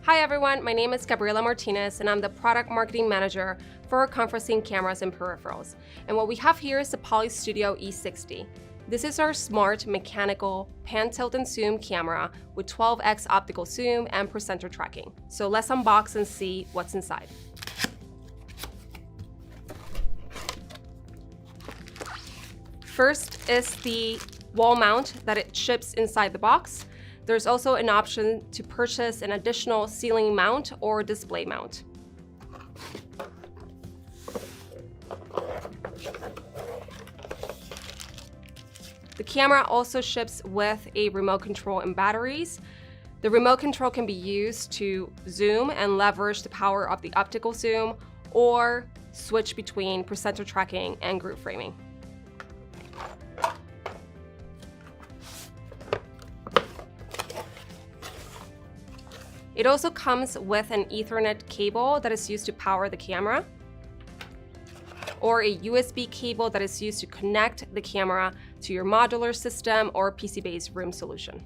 Hi everyone, my name is Gabriela Martinez and I'm the Product Marketing Manager for conferencing cameras and peripherals. And what we have here is the Studio E60. This is our smart mechanical pan, tilt, and zoom camera with 12x optical zoom and presenter tracking. So let's unbox and see what's inside. First is the wall mount that it ships inside the box. There's also an option to purchase an additional ceiling mount or display mount. The camera also ships with a remote control and batteries. The remote control can be used to zoom and leverage the power of the optical zoom or switch between presenter tracking and group framing. It also comes with an Ethernet cable that is used to power the camera, or a USB cable that is used to connect the camera to your modular system or PC-based room solution.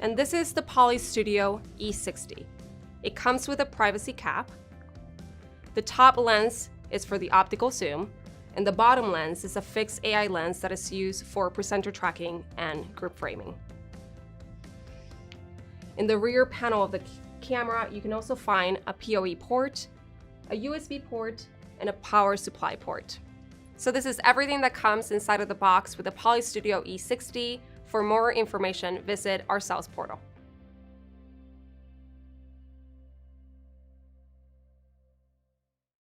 And this is the Studio E60. It comes with a privacy cap. The top lens is for the optical zoom, and the bottom lens is a fixed AI lens that is used for presenter tracking and group framing. In the rear panel of the camera, you can also find a PoE port, a USB port, and a power supply port. So this is everything that comes inside of the box with the Studio E60. For more information, visit our sales portal.